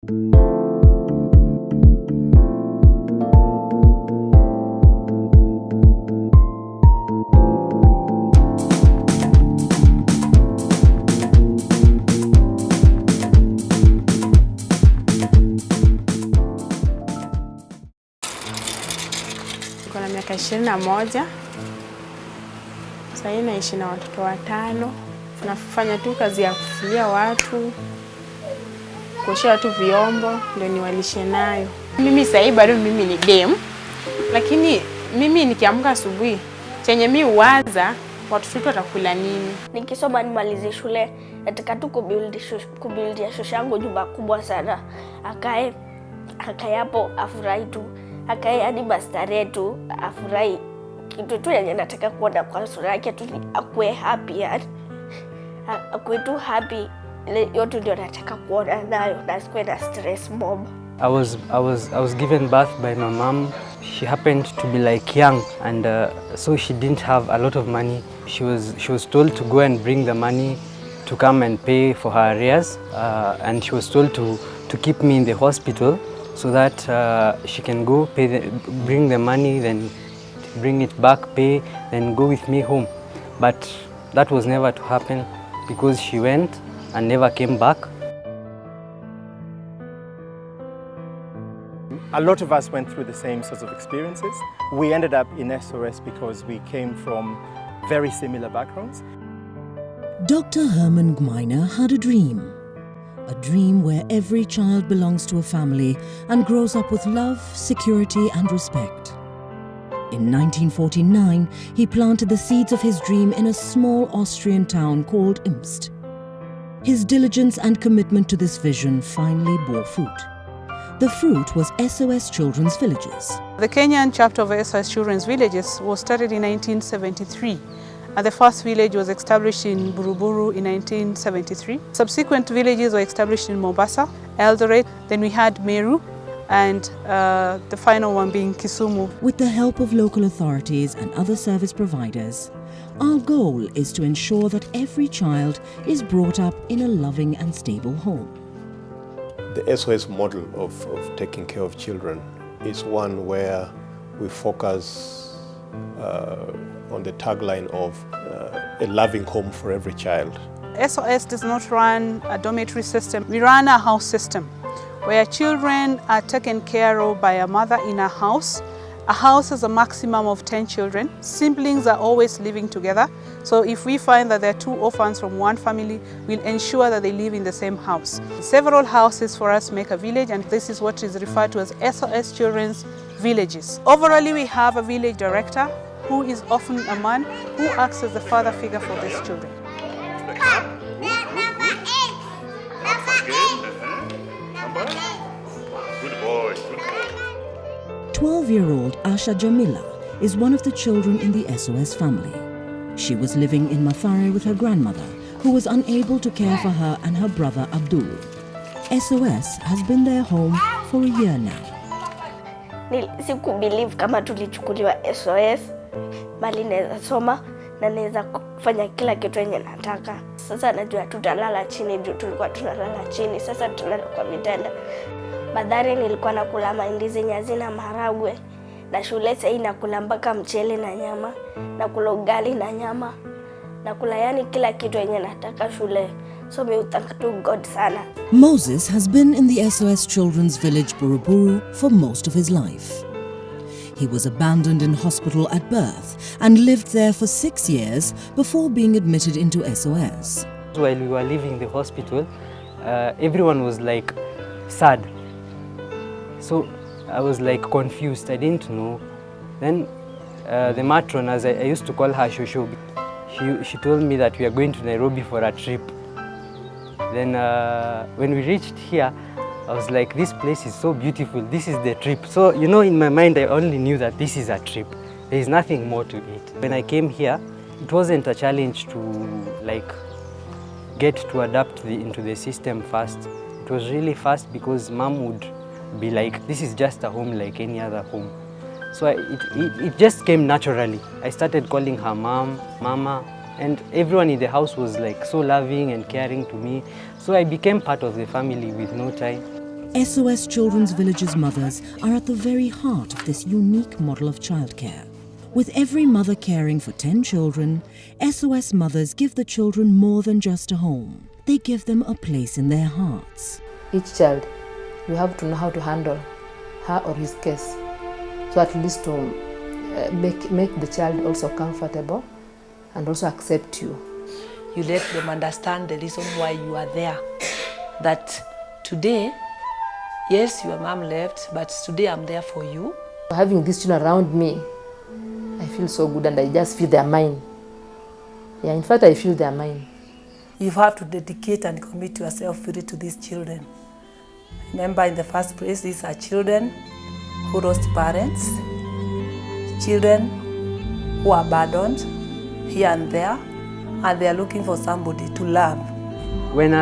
Niko na miaka 21. Sasa naishi na watoto 5. Tunafanya tu kazi ya kufulia watu, kuosha watu vyombo, ndio niwalishe nayo. Mimi sasa bado mimi ni dem, lakini mimi nikiamka asubuhi chenye mimi huwaza watoto wetu watakula nini. Nikisoma nimalize shule, nataka tu kubuild shosha yangu jumba kubwa sana. Akae hapo afurahi tu. Akae hadi bastare tu afurahi. Kitu tu yenye nataka kuona kwa sura yake tu akue happy, akue tu happy. Yote ndio nataka kuona nayo, na sikuwe na stress mob. I was given birth by my mom. She happened to be like young, and so she didn't have a lot of money. She was told to go and bring the money to come and pay for her arrears, and she was told to keep me in the hospital so that she can go bring the money, then bring it back, pay, then go with me home. But that was never to happen because she went and never came back. A lot of us went through the same sorts of experiences. We ended up in SOS because we came from very similar backgrounds. Dr. Herman Gmeiner had a dream where every child belongs to a family and grows up with love, security and respect. In 1949, he planted the seeds of his dream in a small Austrian town called Imst. His diligence and commitment to this vision finally bore fruit. The fruit was SOS Children's Villages. The Kenyan chapter of SOS Children's Villages was started in 1973. And the first village was established in Buru in 1973. Subsequent villages were established in Mombasa, Eldoret, then we had Meru, and the final one being Kisumu. With the help of local authorities and other service providers, our goal is to ensure that every child is brought up in a loving and stable home. The SOS model of taking care of children is one where we focus on the tagline of a loving home for every child. SOS does not run a dormitory system. We run a house system where children are taken care of by a mother in a house. A house has a maximum of 10 children. Siblings are always living together. So if we find that there are 2 orphans from one family, we'll ensure that they live in the same house. Several houses for us make a village, and this is what is referred to as SOS Children's Villages. Overall, we have a village director who is often a man who acts as the father figure for these children. 12-year-old Asha Jamila is one of the children in the SOS family. She was living in Mathare with her grandmother, who was unable to care for her and her brother Abdul. SOS has been their home for a year now. Sikubelieve kama tulichukuliwa SOS, bali naweza soma na naweza kufanya kila kitu yenye nataka. Sasa najua tutalala chini juu tulikuwa tunalala chini, sasa tunalala kwa vitanda. Badari nilikuwa nakula mahindi zenye hazina maharagwe, na shule sasa nakula mpaka mchele na nyama, nakula ugali na nyama, nakula yani kila kitu yenye nataka shule. So me thank to God sana. Moses has been in the SOS Children's Village Buru for most of his life. He was abandoned in hospital at birth and lived there for 6 years before being admitted into SOS. While we were leaving the hospital, everyone was like sad. So I was like confused, I didn't know. Then the matron, as I used to call her Shosho, she told me that we are going to Nairobi for a trip. Then when we reached here, I was like, this place is so beautiful, this is the trip. So, you know, in my mind, I only knew that this is a trip. There is nothing more to it. When I came here, it wasn't a challenge to like get to adapt into the system fast. It was really fast because mom would be like, this is just a home like any other home. So it just came naturally. I started calling her mom, mama, and everyone in the house was like so loving and caring to me. So I became part of the family with no time. SOS Children's Village's mothers are at the very heart of this unique model of childcare. With every mother caring for 10 children, SOS mothers give the children more than just a home. They give them a place in their hearts. Each child, you have to know how to handle her or his case. So at least to make the child also comfortable and also accept you. You let them understand the reason why you are there. That today, yes, your mom left, but today I'm there for you. Having these children around me, I feel so good and I just feel their mind. Yeah, in fact, I feel their mind. You have to dedicate and commit yourself fully to these children. Remember, in the first place, these are children who lost parents, children who are abandoned here and there, and they are looking for somebody to love. When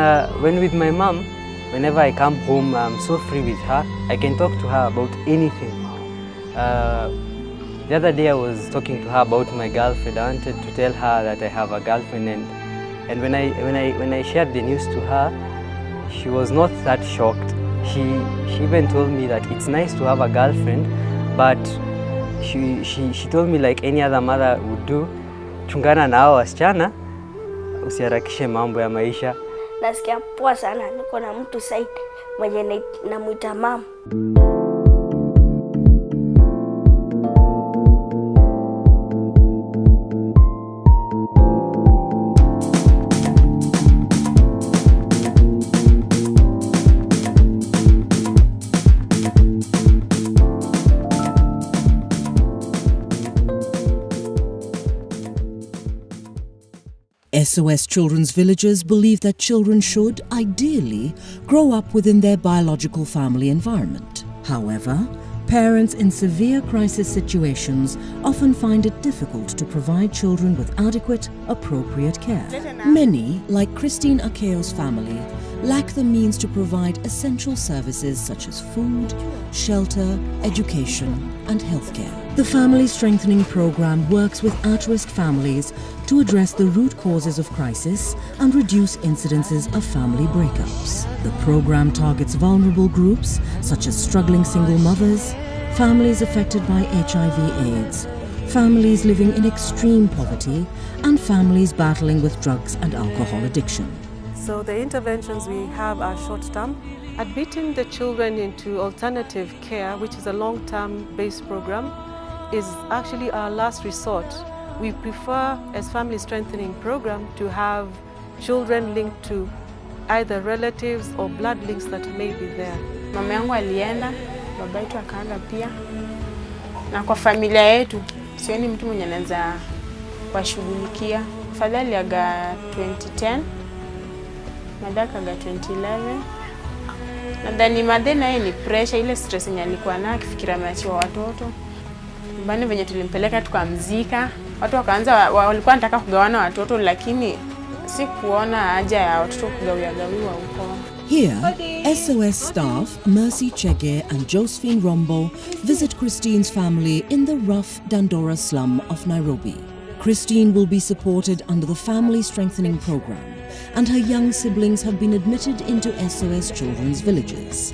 with my mom, whenever I come home, I'm so free with her. I can talk to her about anything. The other day I was talking to her about my girlfriend. I wanted to tell her that I have a girlfriend, and when I shared the news to her, she was not that shocked. She even told me that it's nice to have a girlfriend, but she told me like any other mother would do, chungana na hao wasichana, usiharakishe mambo ya maisha. Nasikia poa sana, niko na mtu side mwenye namuita mama. SOS Children's Villages believe that children should, ideally, grow up within their biological family environment. However, parents in severe crisis situations often find it difficult to provide children with adequate, appropriate care. Many, like Christine Akeo's family, lack the means to provide essential services such as food, shelter, education, and healthcare. The Family Strengthening Program works with at-risk families to address the root causes of crisis and reduce incidences of family breakups. The program targets vulnerable groups such as struggling single mothers, families affected by HIV/AIDS, families living in extreme poverty, and families battling with drugs and alcohol addiction. So the interventions we have are short-term. Admitting the children into alternative care, which is a long-term based program, is actually our last resort. We prefer, as Family Strengthening Program, to have children linked to either relatives or blood links that may be there. Mama yangu alienda, baba yetu akaenda pia. Na kwa familia yetu, sioni mtu mwenye anaweza kuwashughulikia. Fadhali aga 2010, madaka aga 2011. Nadhani madhena yeye ni pressure, ile stress yenye alikuwa nayo akifikira ameachiwa watoto. Mbani venye tulimpeleka tukamzika. Watu wakaanza walikuwa wanataka kugawana watoto, lakini si kuona haja ya watoto kugawiwa huko. Here, SOS staff Mercy Chege and Josephine Rombo visit Christine's family in the rough Dandora slum of Nairobi. Christine will be supported under the Family Strengthening Program, and her young siblings have been admitted into SOS Children's Villages.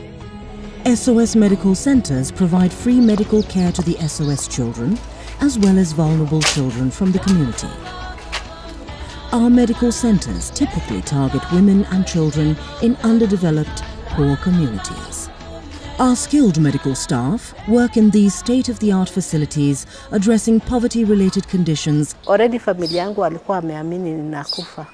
SOS medical centers provide free medical care to the SOS children, as well as vulnerable children from the community. Our medical centers typically target women and children in underdeveloped, poor communities. Our skilled medical staff work in these state-of-the-art facilities addressing poverty-related conditions. Already familia yangu walikuwa wameamini ninakufa.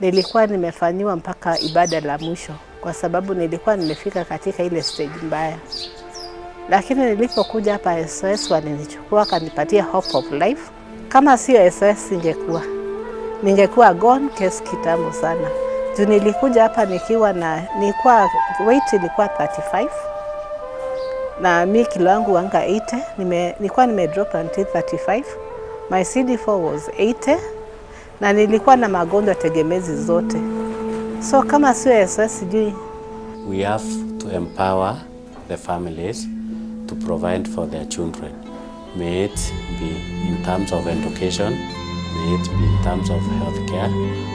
Nilikuwa nimefanyiwa mpaka ibada la mwisho kwa sababu nilikuwa nimefika katika ile stage mbaya. Lakini nilipokuja hapa SOS walinichukua kanipatia hope of life. Kama sio SOS ningekuwa gone case kitambo sana. Juu nilikuja hapa weight ilikuwa 35 na mimi kilo yangu anga 80. Nilikuwa nimedrop until 35. My CD4 was 80 na nilikuwa na magonjwa tegemezi zote. So kama sio SOS sijui. We have to empower the families to provide for their children. May it be in terms of education, may it be in terms of healthcare.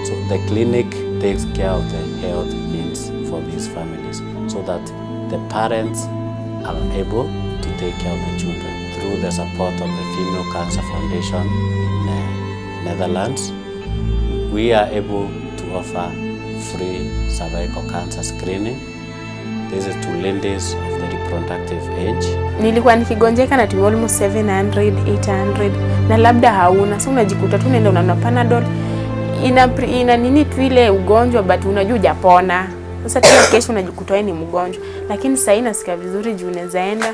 So the clinic takes care of the health needs for these families so that the parents are able to take care of the children through the support of the Female Cancer Foundation in Netherlands. We are able to offer free cervical cancer screening. This is to ladies of the reproductive age. Nilikuwa nikigonjeka na tumia almost 700, 800 na labda hauna. So unajikuta tu unaenda unanunua Panadol. Ina nini tu ile ugonjwa but unajua hujapona. Sasa tena kesho unajikuta wewe ni mgonjwa. Lakini sasa nasikia vizuri juu naweza enda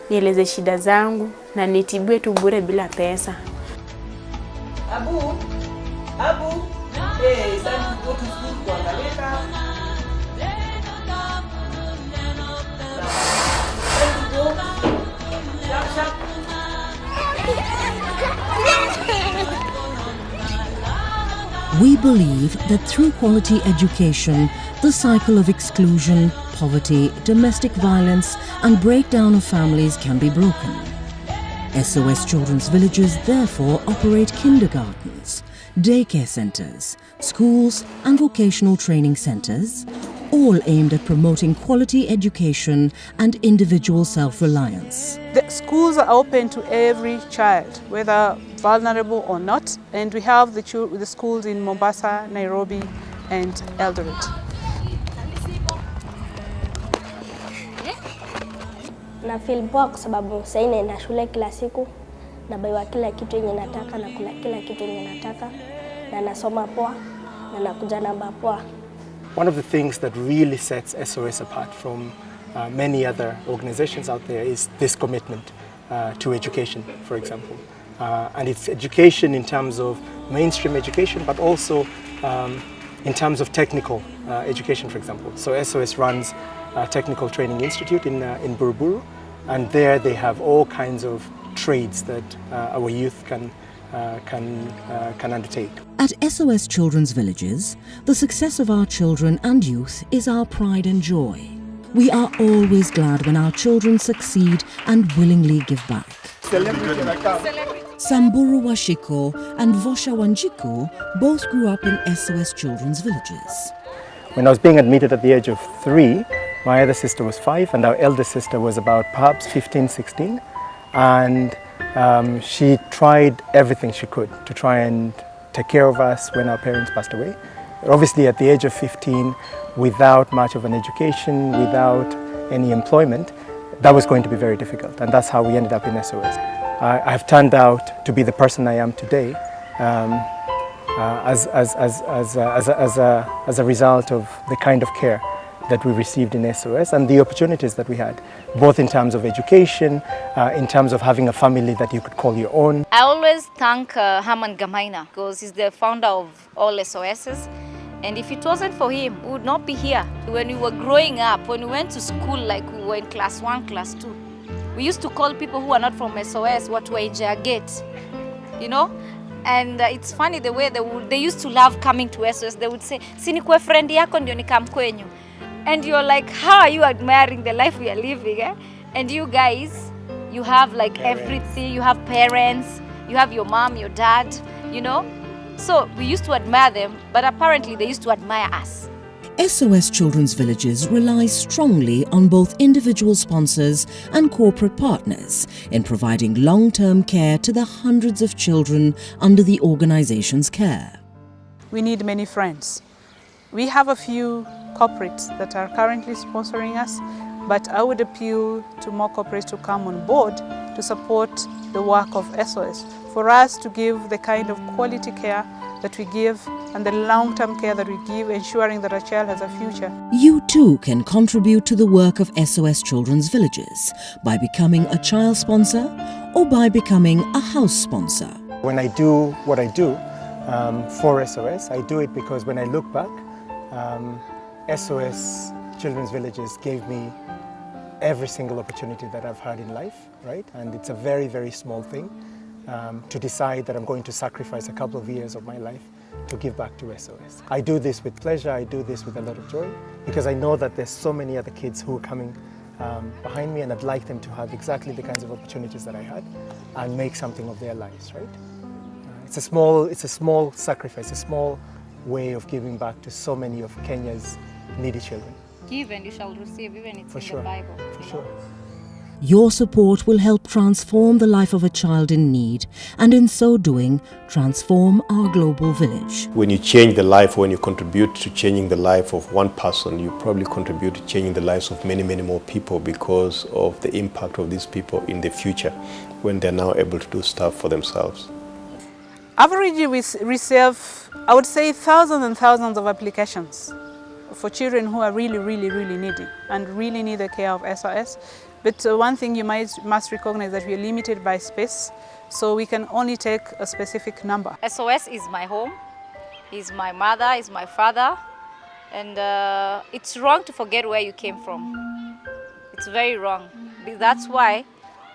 nieleze shida zangu na nitibiwe tu bure bila pesa. Abu, it's time to go to school kuangalia. We believe that through quality education, the cycle of exclusion, poverty, domestic violence, and breakdown of families can be broken. SOS Children's Villages therefore operate kindergartens, daycare centres, schools, and vocational training centres, all aimed at promoting quality education and individual self-reliance. The schools are open to every child, whether vulnerable or not, and we have the schools in Mombasa, Nairobi, and Eldoret. Na feel poa kwa sababu sasa naenda shule kila siku, nabaiwa kila kitu yenye nataka na kula kila kitu yenye nataka na nasoma poa na nakuja namba poa. One of the things that really sets SOS apart from many other organizations out there is this commitment to education, for example. And it's education in terms of mainstream education, but also in terms of technical education, for example. So SOS runs a technical training institute in Buru, and there they have all kinds of trades that our youth can undertake. At SOS Children's Villages, the success of our children and youth is our pride and joy. We are always glad when our children succeed and willingly give back. Samburu Washiko and Vosha Wanjiku both grew up in SOS Children's Villages. When I was being admitted at the age of 3, my other sister was 5 and our eldest sister was about perhaps 15, 16. And she tried everything she could to try and take care of us when our parents passed away. Obviously at the age of 15, without much of an education, without any employment, that was going to be very difficult, and that's how we ended up in SOS. I have turned out to be the person I am today as a result of the kind of care that we received in SOS and the opportunities that we had, both in terms of education, in terms of having a family that you could call your own. I always thank Herman Gmaina because he's the founder of all SOSs. And if it wasn't for him, we would not be here. When we were growing up, when we went to school, like we were in class 1, class 2, we used to call people who are not from SOS what were in their gate, you know? And it's funny the way they used to love coming to SOS. They would say, "Sinikwe friend yako ndio nikam kwenyu." And you're like, how are you admiring the life we are living? Eh? And you guys, you have like everything. You have parents, you have your mom, your dad, you know? So we used to admire them, but apparently they used to admire us. SOS Children's Villages relies strongly on both individual sponsors and corporate partners in providing long-term care to the hundreds of children under the organization's care. We need many friends. We have a few corporates that are currently sponsoring us, but I would appeal to more corporates to come on board to support the work of SOS, for us to give the kind of quality care that we give and the long-term care that we give, ensuring that a child has a future. You too can contribute to the work of SOS Children's Villages by becoming a child sponsor or by becoming a house sponsor. When I do what I do for SOS, I do it because when I look back, SOS Children's Villages gave me every single opportunity that I've had in life, right? And it's a very, very small thing to decide that I'm going to sacrifice a couple of years of my life to give back to SOS. I do this with pleasure, I do this with a lot of joy, because I know that there's so many other kids who are coming behind me, and I'd like them to have exactly the kinds of opportunities that I had and make something of their lives, right? It's a small sacrifice, a small way of giving back to so many of Kenya's needy children. give and you shall receive, even it's For in sure. the Bible. For you sure. know. Your support will help transform the life of a child in need, and in so doing, transform our global village. When you change the life, when you contribute to changing the life of one person, you probably contribute to changing the lives of many, many more people because of the impact of these people in the future when they're now able to do stuff for themselves. Averagely, we receive, I would say, thousands and thousands of applications for children who are really, really, really needy and really need the care of SOS. But one thing you must recognize that we are limited by space, so we can only take a specific number. SOS is my home, is my mother, is my father, and it's wrong to forget where you came from. It's very wrong. That's why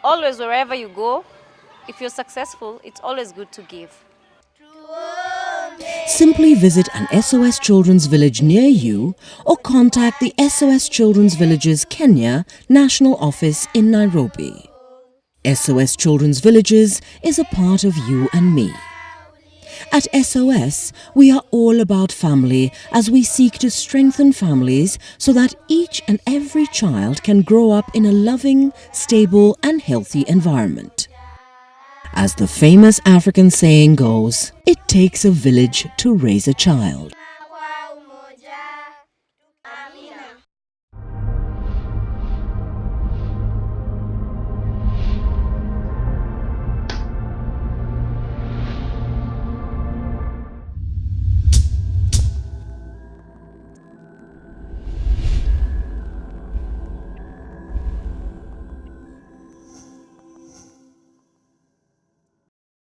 always wherever you go, if you're successful, it's always good to give. Simply visit an SOS Children's Village near you or contact the SOS Children's Villages Kenya National Office in Nairobi. SOS Children's Villages is a part of you and me. At SOS, we are all about family as we seek to strengthen families so that each and every child can grow up in a loving, stable and healthy environment. As the famous African saying goes, it takes a village to raise a child.